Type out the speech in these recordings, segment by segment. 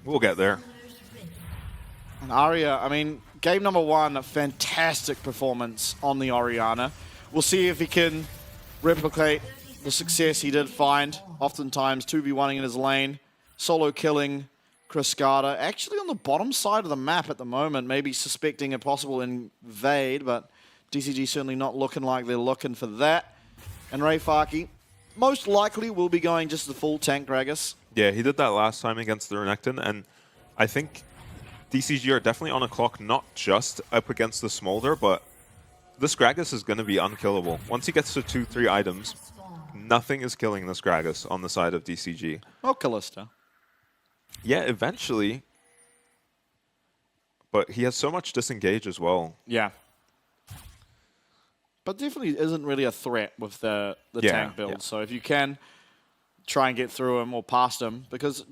We'll get there. And Arya, I mean, game number 1, a fantastic performance on the Orianna. We'll see if he can replicate the success he did find. Oftentimes 2v1ing in his lane, solo killing Cascada. Actually on the bottom side of the map at the moment, maybe suspecting a possible invade, but DCG certainly not looking like they're looking for that. And Rayfaki most likely will be going just the full tank Gragas. Yeah, he did that last time against the Renekton, and I think DCG are definitely on a clock, not just up against the Smolder, but this Gragas is going to be unkillable. Once he gets to 2-3 items, nothing is killing this Gragas on the side of DCG. Oh, Kalista. Yeah, eventually. But he has so much disengage as well. Yeah. But definitely isn't really a threat with the tank build. Yeah. So if you can try and get through him or past him, because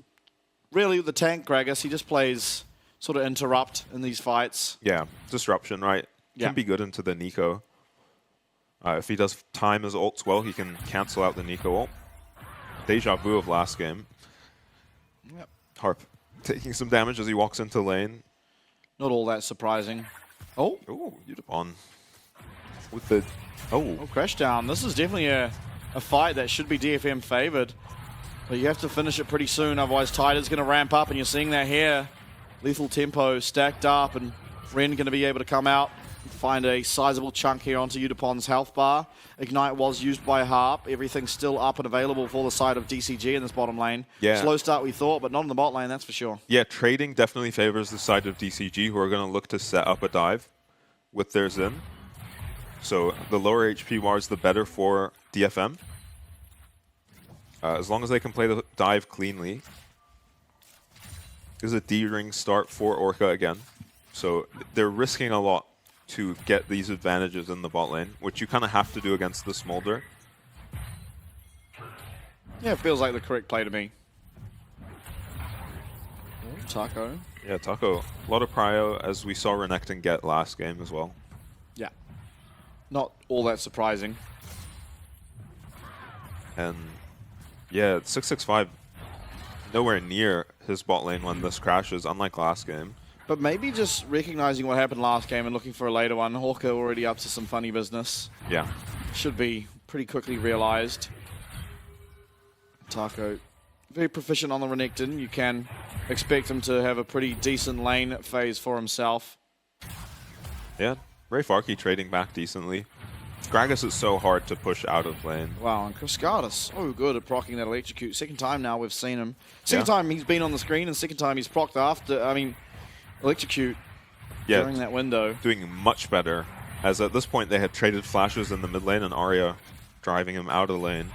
really the tank Gragas, he just plays sort of interrupt in these fights. Yeah, disruption, right? Yeah. Can be good into the Nico. If he does time his ults well, he can cancel out the Nico ult. Deja vu of last game. Yep. Harp taking some damage as he walks into lane. Not all that surprising. Oh. Oh, Udapon. With the... Oh. Oh, crash down. This is definitely a fight that should be DFM favored. But you have to finish it pretty soon, otherwise Tider's going to ramp up, and you're seeing that here. Lethal tempo stacked up, and Ren going to be able to come out and find a sizable chunk here onto Udapon's health bar. Ignite was used by Harp. Everything's still up and available for the side of DCG in this bottom lane. Yeah. Slow start we thought, but not in the bot lane, that's for sure. Yeah, trading definitely favors the side of DCG, who are going to look to set up a dive with their Xin. So the lower HP wars, the better for DFM. As long as they can play the dive cleanly. This is a D-ring start for Orca again. So they're risking a lot to get these advantages in the bot lane, which you kind of have to do against the Smolder. Yeah, it feels like the correct play to me. Taco. Yeah, Taco. A lot of prio, as we saw Renekton get last game as well. Yeah. Not all that surprising. And yeah, 665 nowhere near his bot lane when this crashes, unlike last game. But maybe just recognizing what happened last game and looking for a later one. Hawker already up to some funny business. Yeah. Should be pretty quickly realized. Taco, very proficient on the Renekton. You can expect him to have a pretty decent lane phase for himself. Yeah, Rayfaki trading back decently. Gragas is so hard to push out of lane. Wow, and Cascada so good at proccing that electrocute. Second time now we've seen him. Second time he's been on the screen, and second time he's procced after. I mean, electrocute during that window. Doing much better, as at this point they had traded flashes in the mid lane and Arya driving him out of the lane.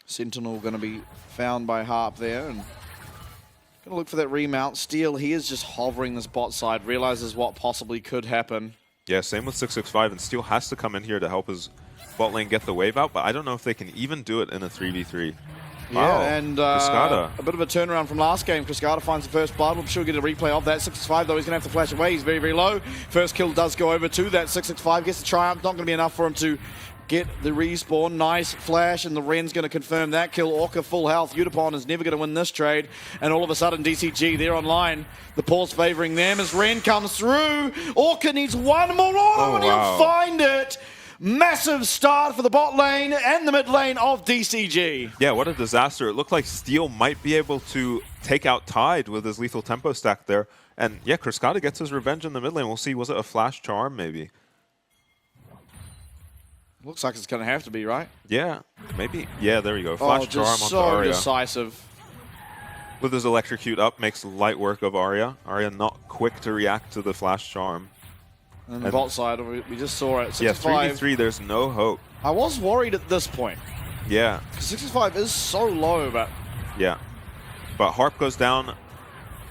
Sentinel going to be found by Harp there, and going to look for that remount. Steel, he is just hovering this bot side, realizes what possibly could happen. Yeah, same with 665, and Steel has to come in here to help his bot lane get the wave out, but I don't know if they can even do it in a 3v3. Yeah, Wow. and Cascada. a bit of a turnaround from last game. Cascada finds the first blood. We'll sure get a replay of that. 665, though, he's going to have to flash away. He's very, very low. First kill does go over to that 665. Gets the triumph. Not going to be enough for him to get the respawn. Nice flash, and the Ren's going to confirm that kill. Orca full health. Udapon is never going to win this trade. And all of a sudden, DCG, they're online. The pause favoring them as Ren comes through. Orca needs one more auto, and he'll find it. Massive start for the bot lane and the mid lane of DCG. Yeah, what a disaster. It looked like Steel might be able to take out Tide with his lethal tempo stack there. And yeah, Cascada gets his revenge in the mid lane. We'll see, was it a flash charm maybe? Looks like it's going to have to be, right? Yeah, maybe. Yeah, there you go. Flash charm onto so Arya. decisive. With his electrocute up, makes light work of Arya. Arya not quick to react to the flash charm. And the bot side, we just saw it. 65. Yeah, 3v3, there's no hope. I was worried at this point. Yeah. 65 is so low, but... Yeah. But Harp goes down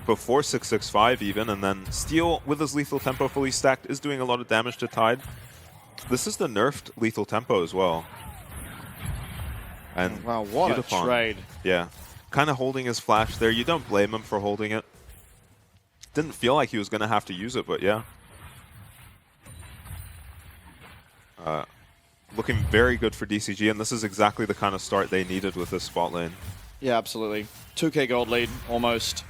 before 665 even, and then Steel, with his lethal tempo fully stacked, is doing a lot of damage to Tide. This is the nerfed lethal tempo as well. And wow, what Udapon, a trade. Yeah. Kind of holding his flash there. You don't blame him for holding it. Didn't feel like he was going to have to use it, but yeah. Looking very good for DCG, and this is exactly the kind of start they needed with this spot lane. Yeah, absolutely. 2k gold lead, almost.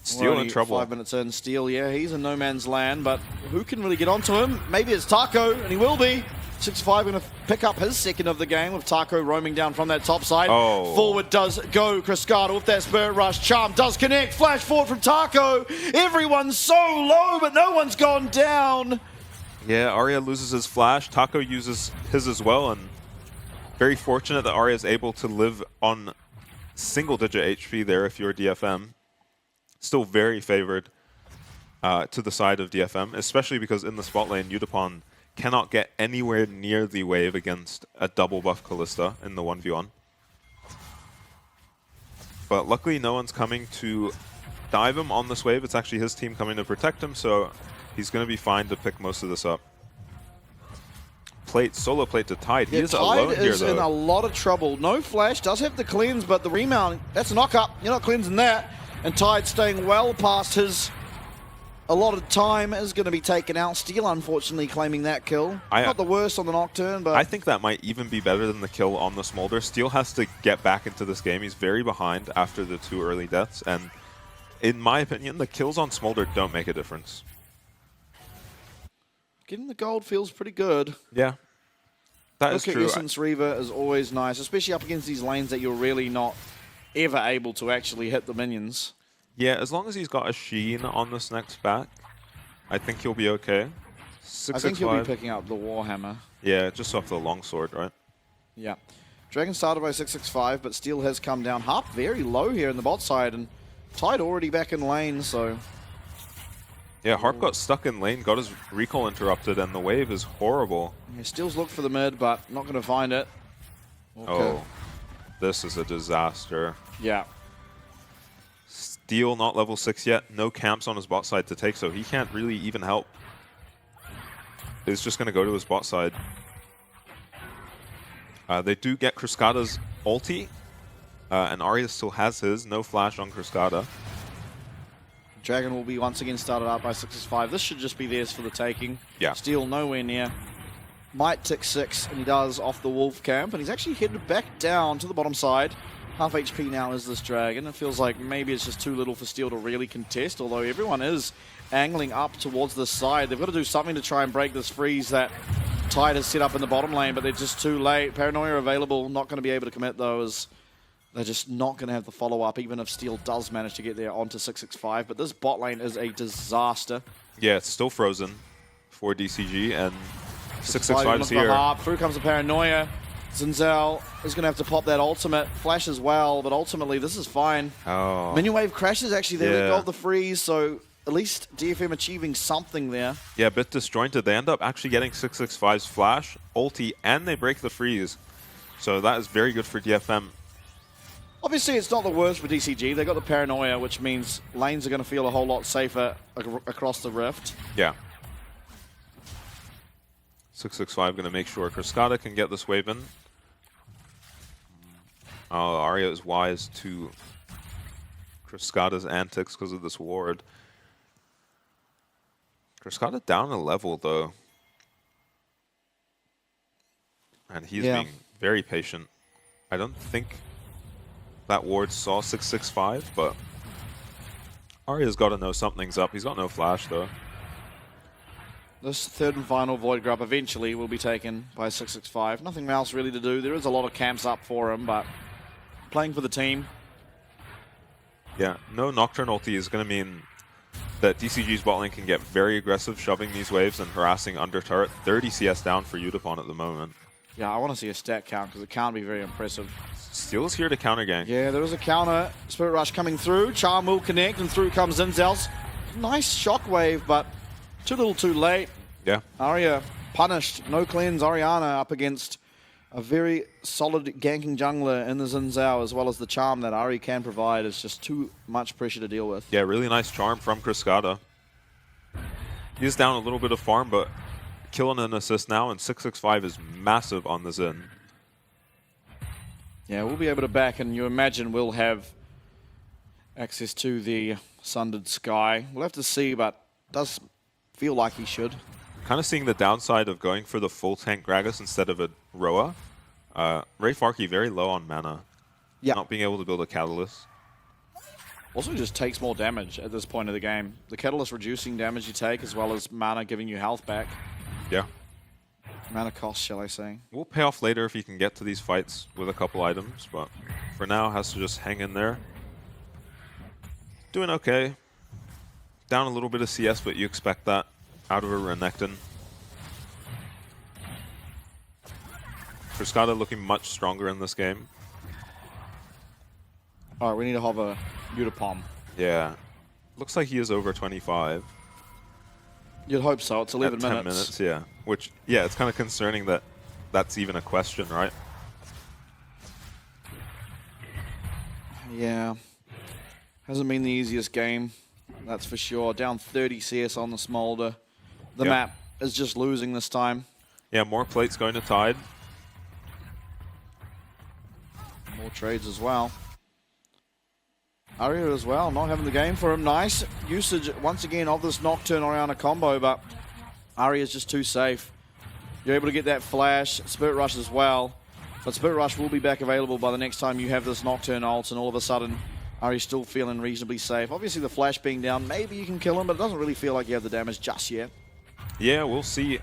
Steel in trouble. 5 minutes in. Steel, yeah, he's in no man's land, but who can really get onto him? Maybe it's Taco, and he will be. 6-5 going to pick up his second of the game with Taco roaming down from that top side. Oh. Forward does go Cruscada with that Spirit Rush. Charm does connect. Flash forward from Taco. Everyone's so low, but no one's gone down. Yeah, Arya loses his flash. Taco uses his as well, and very fortunate that Arya is able to live on single-digit HP there if you're DFM. Still very favored to the side of DFM, especially because in the spot lane, Udapon cannot get anywhere near the wave against a double buff Kalista in the 1v1. But luckily, no one's coming to dive him on this wave. It's actually his team coming to protect him, so he's going to be fine to pick most of this up. Solo plate to Tide. He is alone here, Tide is in a lot of trouble. No flash, does have the cleanse, but the remount, that's a knock-up. You're not cleansing that. And Tide staying well past his allotted time is going to be taken out. Steel, unfortunately, claiming that kill. Not the worst on the Nocturne, but... I think that might even be better than the kill on the Smolder. Steel has to get back into this game. He's very behind after the 2 early deaths, and in my opinion, the kills on Smolder don't make a difference. Getting the gold feels pretty good. Yeah, that is true. Essence Reaver is always nice, especially up against these lanes that you're really not ever able to actually hit the minions. Yeah, as long as he's got a Sheen on this next back, I think he'll be okay. I think he'll be picking up the Warhammer. Yeah, just off the longsword, right? Yeah. Dragon started by 665, but Steel has come down. Harp very low here in the bot side, and Tide already back in lane, so... Yeah, Harp got stuck in lane, got his recall interrupted, and the wave is horrible. Yeah, Steel's looked for the mid, but not going to find it. Okay. Oh, this is a disaster. Yeah. Steel not level 6 yet, no camps on his bot side to take, so he can't really even help. He's just going to go to his bot side. They do get Cruscada's ulti, and Arya still has his. No flash on Cruscada. Dragon will be once again started out by 6-5. This should just be theirs for the taking. Yeah. Steel nowhere near. Might tick 6, and he does off the Wolf camp, and he's actually headed back down to the bottom side. Half HP now is this Dragon. It feels like maybe it's just too little for Steel to really contest, although everyone is angling up towards the side. They've got to do something to try and break this freeze that Tide has set up in the bottom lane, but they're just too late. Paranoia available, not going to be able to commit though, as they're just not going to have the follow-up, even if Steel does manage to get there onto 665. But this bot lane is a disaster. Yeah, it's still frozen for DCG, and 665 is here. Through comes the Paranoia. Zinzal is going to have to pop that ultimate. Flash as well, but ultimately this is fine. Oh. Minion Wave crashes actually. They let go of the freeze, so at least DFM achieving something there. Yeah, a bit disjointed. They end up actually getting 665's flash, ulti, and they break the freeze. So that is very good for DFM. Obviously, it's not the worst for DCG. They got the Paranoia, which means lanes are going to feel a whole lot safer across the rift. Yeah. 665 going to make sure Cruscada can get this wave in. Arya is wise to Cruscada's antics because of this ward. Cruscada down a level, though. And he's being very patient. I don't think that ward saw 665, but Arya's got to know something's up. He's got no flash, though. This third and final Void Grub eventually will be taken by 665. Nothing else really to do. There is a lot of camps up for him, but playing for the team. Yeah, no Nocturne ulti is going to mean that DCG's bot lane can get very aggressive, shoving these waves and harassing under turret. 30 CS down for Udapon at the moment. Yeah, I want to see a stat count because it can't be very impressive. Steel's here to counter gank. Yeah, there is a counter. Spirit Rush coming through. Charm will connect, and through comes Zinzels. Nice shockwave, but too little too late. Yeah. Arya punished. No cleanse. Orianna up against a very solid ganking jungler in the Zinzao, as well as the charm that Ari can provide. Is just too much pressure to deal with. Yeah, really nice charm from Cruscada. He's down a little bit of farm, but killing an assist now, and 665 is massive on the Zin. Yeah, we'll be able to back, and you imagine we'll have access to the Sundered Sky. We'll have to see, but does feel like he should. Kind of seeing the downside of going for the full tank Gragas instead of a Roa. Ray Farkey very low on mana. Yeah. Not being able to build a Catalyst. Also just takes more damage at this point of the game. The Catalyst reducing damage you take, as well as mana giving you health back. Yeah. Mana cost, shall I say. Will pay off later if he can get to these fights with a couple items, but for now has to just hang in there. Doing okay. Down a little bit of CS, but you expect that out of a Renekton. Frescata looking much stronger in this game. Alright, we need to have a Udapom. Yeah. Looks like he is over 25. You'd hope so. It's 11 At 10 minutes. minutes, yeah. Which, yeah, it's kind of concerning that that's even a question, right? Yeah. Hasn't been the easiest game, that's for sure. Down 30 CS on the Smolder. The Yep. map is just losing this time. Yeah, more plates going to Tide. More trades as well. Aria as well, not having the game for him. Nice usage once again of this Nocturne Orianna combo, but Aria's just too safe. You're able to get that flash, Spirit Rush as well. But Spirit Rush will be back available by the next time you have this Nocturne ult, and all of a sudden, Aria's still feeling reasonably safe. Obviously the flash being down, maybe you can kill him, but it doesn't really feel like you have the damage just yet. Yeah, we'll see.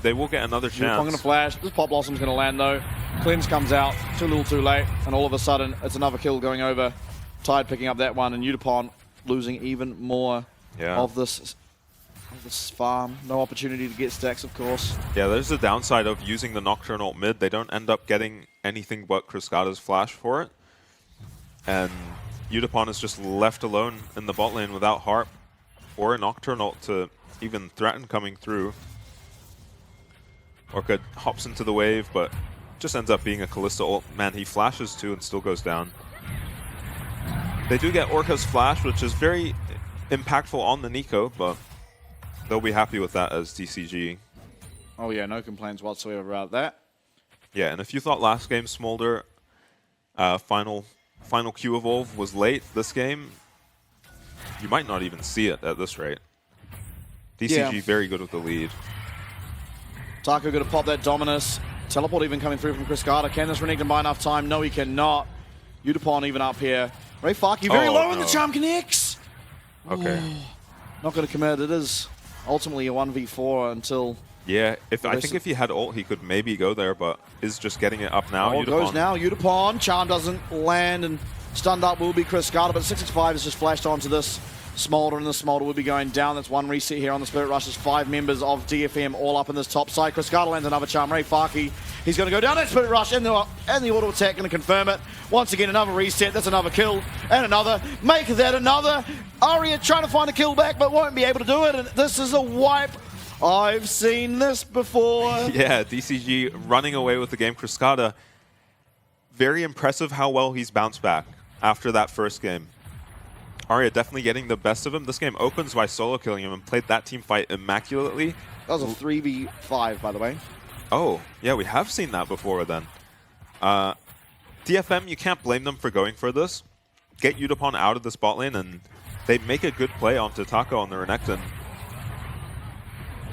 They will get another chance. I'm going to flash. This Pop Blossom's going to land though. Cleanse comes out, too little too late, and all of a sudden, it's another kill going over. Tide picking up that one, and Udapon losing even more of this farm. No opportunity to get stacks, of course. Yeah, there's the downside of using the Nocturne ult mid. They don't end up getting anything but Frescata's flash for it. And Udapon is just left alone in the bot lane without Harp or a Nocturne ult to even threaten coming through. Orca hops into the wave, but just ends up being a Kalista ult. Man, he flashes too and still goes down. They do get Orca's flash, which is very impactful on the Nico, but they'll be happy with that as DCG. Oh yeah, no complaints whatsoever about that. Yeah, and if you thought last game Smolder final Q evolve was late, this game, you might not even see it at this rate. DCG very good with the lead. Taco going to pop that Dominus. Teleport even coming through from Frescata. Can this Renekton buy enough time? No, he cannot. Udapon even up here. Ray Farkey very low and the charm connects. Okay. Not going to commit. It is ultimately a 1v4 until... Yeah, I think if he had ult, he could maybe go there, but is just getting it up now. Oh, it goes now. Udapon. Charm doesn't land, and stunned up will be Frescata, but 665 has just flashed onto this Smolder, and the Smolder will be going down. That's one reset here on the Spirit Rush. There's 5 members of DFM all up in this top side. Frescata lands another charm. Ray Farkey, he's going to go down that Spirit Rush, and the auto attack going to confirm it. Once again, another reset. That's another kill, and another. Make that another. Aria trying to find a kill back, but won't be able to do it, and this is a wipe. I've seen this before. Yeah, DCG running away with the game. Frescata, very impressive how well he's bounced back after that first game. Aria definitely getting the best of him. This game opens by solo killing him and played that team fight immaculately. That was a 3v5, by the way. Oh, yeah, we have seen that before then. DFM, you can't blame them for going for this. Get Udapon out of this bot lane, and they make a good play onto Taco on the Renekton.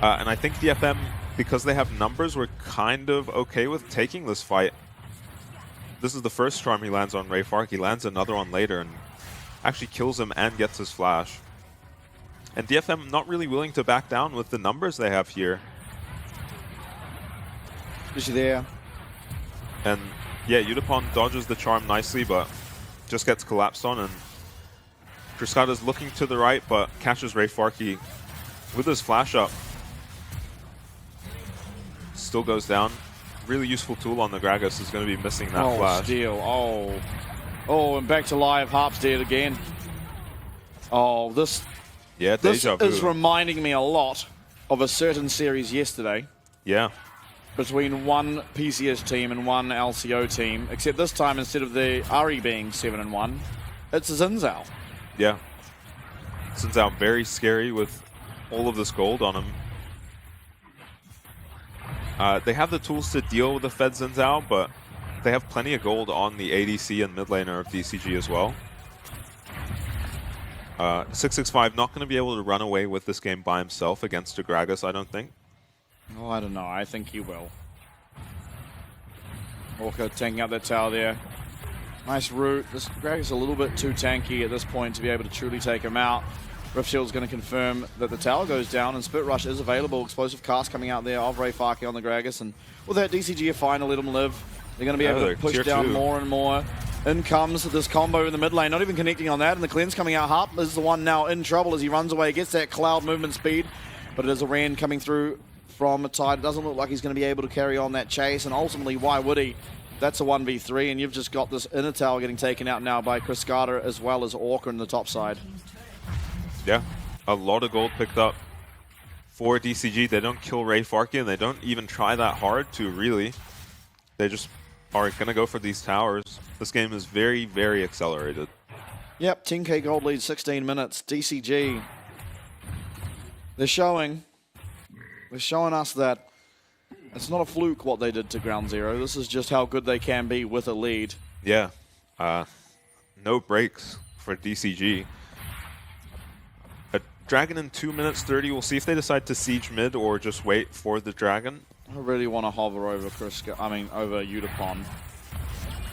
And I think DFM, because they have numbers, were kind of okay with taking this fight. This is the first charm he lands on Ray Fark. He lands another one later and actually kills him and gets his flash. And DFM not really willing to back down with the numbers they have here. Is he there? And yeah, Udapon dodges the charm nicely, but just gets collapsed on. And Frescata's looking to the right, but catches Ray Farkey with his flash up. Still goes down. Really useful tool on the Gragas is going to be missing that flash. Steal. Oh, and back to live. Harp's dead again. Oh, this Deja vu. is reminding me a lot of a certain series yesterday. Yeah. Between one PCS team and one LCO team, except this time instead of the Ari being 7-1, it's a Xin Zhao. Yeah. Xin Zhao very scary with all of this gold on him. They have the tools to deal with the Fed Xin Zhao, but they have plenty of gold on the ADC and mid laner of DCG as well. 665 not going to be able to run away with this game by himself against a Gragas, I don't think. Oh, I don't know. I think he will. Orca taking out that tower there. Nice route. This Greg is a little bit too tanky at this point to be able to truly take him out. Rift Shield's going to confirm that the tower goes down and Spit Rush is available. Explosive cast coming out there of RayFarky on the Gragas, and with that DCG are fine to let him live. They're going to be able to push down more and more. In comes this combo in the mid lane, not even connecting on that, and the cleanse coming out. Harp is the one now in trouble as he runs away, gets that cloud movement speed, but it is a Ran coming through from Tide. It doesn't look like he's going to be able to carry on that chase, and ultimately, why would he? That's a 1v3, and you've just got this inner tower getting taken out now by Chris Carter as well as Orca in the top side. Yeah, a lot of gold picked up for DCG. They don't kill RayFarky, and they don't even try that hard to really. They just are going to go for these towers. This game is very, very accelerated. Yep, 10k gold lead, 16 minutes. DCG, they're showing us that it's not a fluke what they did to Ground Zero. This is just how good they can be with a lead. Yeah, no breaks for DCG. A dragon in 2 minutes 30. We'll see if they decide to siege mid or just wait for the dragon. I really want to hover over over Udapon.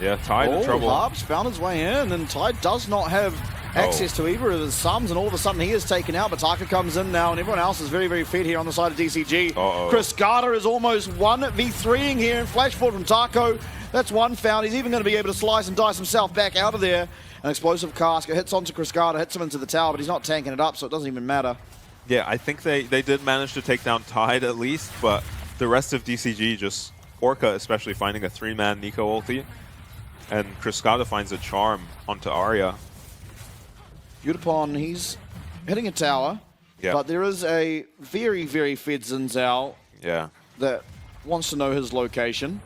Yeah, Tide in trouble. Harp's found his way in, and Tide does not have access to either of his sums, and all of a sudden he is taken out, but Taka comes in now, and everyone else is very, very fed here on the side of DCG. Chris Carter is almost 1v3ing here, and flash forward from Taco. That's one found. He's even going to be able to slice and dice himself back out of there. An explosive cask hits onto Chris Carter, hits him into the tower, but he's not tanking it up, so it doesn't even matter. Yeah, I think they did manage to take down Tide at least, but the rest of DCG just, Orca especially, finding a 3-man Nico ulti. And Kriskata finds a charm onto Arya. Udapon, he's hitting a tower, but there is a very, very fed Xin Zhao that wants to know his location.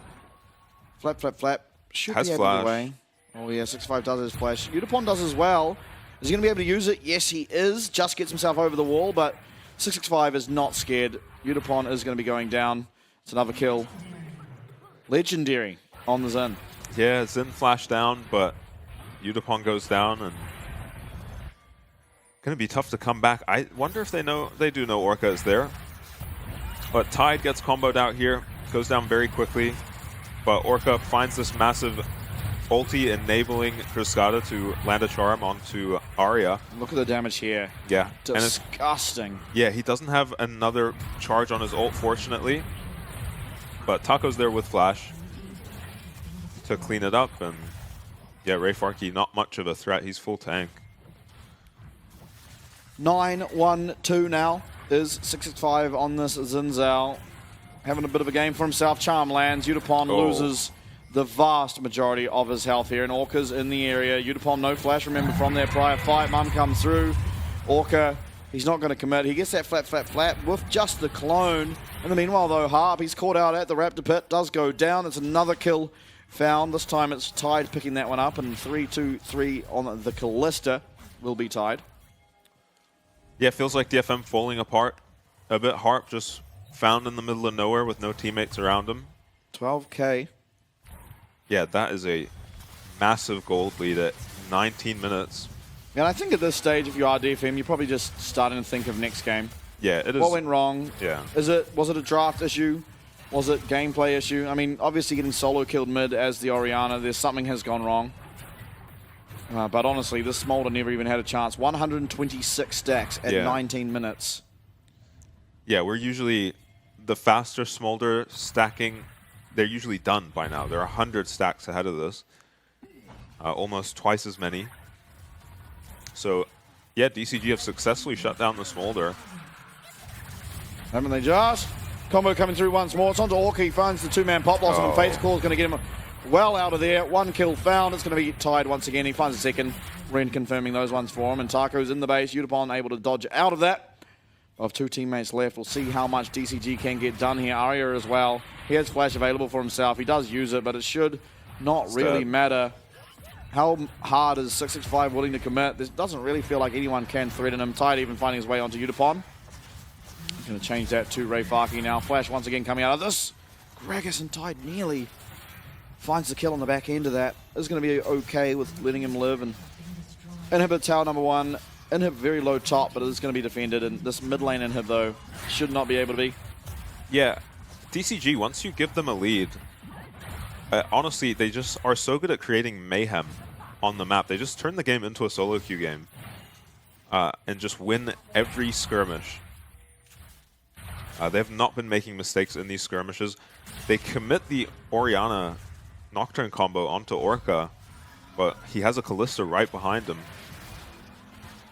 Flap, flap, flap. Should Has be able to way. Oh yeah, 6-5 does his flash. Udapon does as well. Is he going to be able to use it? Yes, he is. Just gets himself over the wall, but 665 is not scared. Udapon is going to be going down. It's another kill. Legendary on the Xin. Yeah, Xin flashed down, but Udapon goes down, and gonna be tough to come back. I wonder if they do know Orca is there. But Tide gets comboed out here, goes down very quickly, but Orca finds this massive ulti, enabling Kriskata to land a charm onto Arya. Look at the damage here. Yeah. Disgusting. Yeah, he doesn't have another charge on his ult, fortunately. But Taco's there with flash to clean it up, and yeah, RayFarky not much of a threat. He's full tank. 9-1-2 now is 665 on this Xin Zhao. Having a bit of a game for himself. Charm lands. Udapon loses the vast majority of his health here, and Orca's in the area. Udapon no flash, remember, from their prior fight. Mum comes through. Orca, he's not going to commit. He gets that flat, flat, flat with just the clone. In the meanwhile, though, Harp, he's caught out at the Raptor Pit, does go down. It's another kill found. This time it's Tide picking that one up, and 3-2-3 on the Callista will be Tide. Yeah, it feels like DFM falling apart a bit. Harp just found in the middle of nowhere with no teammates around him. 12k. Yeah, that is a massive gold lead at 19 minutes. And I think at this stage, if you are DFM, you're probably just starting to think of next game. Yeah, it is. What went wrong? Yeah. Was it a draft issue? Was it gameplay issue? I mean, obviously getting solo killed mid as the Orianna, something has gone wrong. But honestly, this Smolder never even had a chance. 126 stacks at 19 minutes. Yeah, we're usually the faster Smolder stacking. They're usually done by now. They're 100 stacks ahead of this. Almost twice as many. So, yeah, DCG have successfully shut down the Smolder. Haven't they just? Combo coming through once more. It's onto Orca. He finds the 2-man pop blossom, and Fate's Call is going to get him well out of there. 1 kill found. It's going to be Tide once again. He finds a second. Ren confirming those ones for him, and Taco's in the base. Udapon able to dodge out of that. Of 2 teammates left. We'll see how much DCG can get done here. Arya as well. He has flash available for himself. He does use it, but it should not really matter. How hard is 665 willing to commit? This doesn't really feel like anyone can threaten him. Tide even finding his way onto Udapon. He's going to change that to RayFarky now. Flash once again coming out of this. Gragas and Tide nearly finds the kill on the back end of that. Is going to be okay with letting him live, and inhibit tower number 1. Inhib very low top, but it is going to be defended, and this mid lane inhib, though, should not be able to be. Yeah, DCG, once you give them a lead, Honestly, they just are so good at creating mayhem on the map. They just turn the game into a solo queue game and just win every skirmish. They have not been making mistakes in these skirmishes. They commit the Orianna Nocturne combo onto Orca, but he has a Kalista right behind him.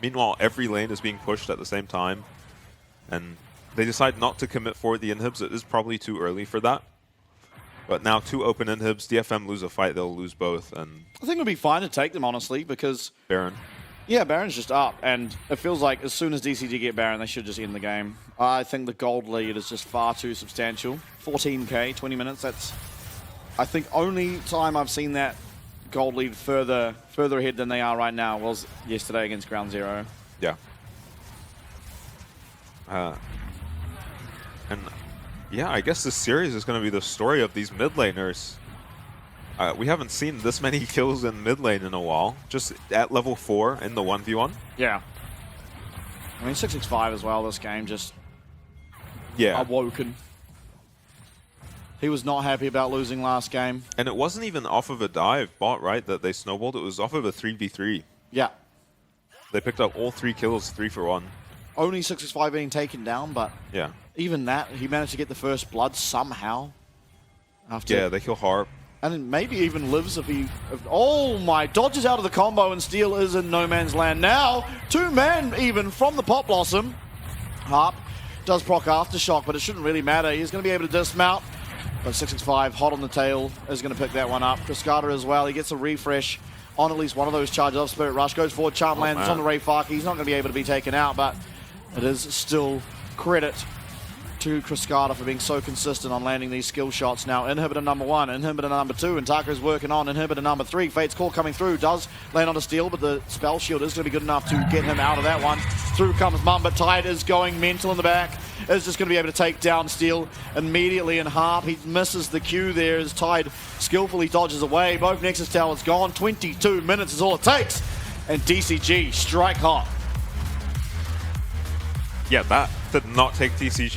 Meanwhile, every lane is being pushed at the same time, and they decide not to commit for the inhibs. It is probably too early for that. But now 2 open inhibs, DFM lose a fight, they'll lose both. And I think it would be fine to take them, honestly, because... Baron. Yeah, Baron's just up, and it feels like as soon as DCG get Baron, they should just end the game. I think the gold lead is just far too substantial. 14k, 20 minutes, that's... I think only time I've seen that gold lead further ahead than they are right now was yesterday against Ground Zero. Yeah. And yeah, I guess this series is going to be the story of these mid laners. We haven't seen this many kills in mid lane in a while, just at level 4 in the 1v1. Yeah. I mean, 665 as well, this game just Yeah. awoken. He was not happy about losing last game. And it wasn't even off of a dive bot, right, that they snowballed. It was off of a 3v3. Yeah. They picked up all 3 kills, 3 for 1. Only 665 being taken down, but Yeah. even that, he managed to get the first blood somehow. After Yeah, they kill Harp. And then maybe even lives if he... oh my, dodges out of the combo and Steel is in no man's land now. 2 men even from the Pot Blossom. Harp does proc Aftershock, but it shouldn't really matter. He's going to be able to dismount. But 665, hot on the tail, is going to pick that one up. Cascada as well, he gets a refresh on at least one of those charges of Spirit Rush. Goes forward, Charm lands on the Ray Farkey. He's not going to be able to be taken out, but it is still credit to Cascada for being so consistent on landing these skill shots. Now, inhibitor number 1, inhibitor number 2, and Taco's working on inhibitor number 3. Fate's Call coming through, does land on a Steel, but the spell shield is going to be good enough to get him out of that one. Through comes Mum, but Tide is going mental in the back. Is just going to be able to take down Steel immediately in Harp. He misses the Q there as Tide skillfully dodges away. Both Nexus Towers gone. 22 minutes is all it takes. And DCG strike hot. Yeah, that did not take DCG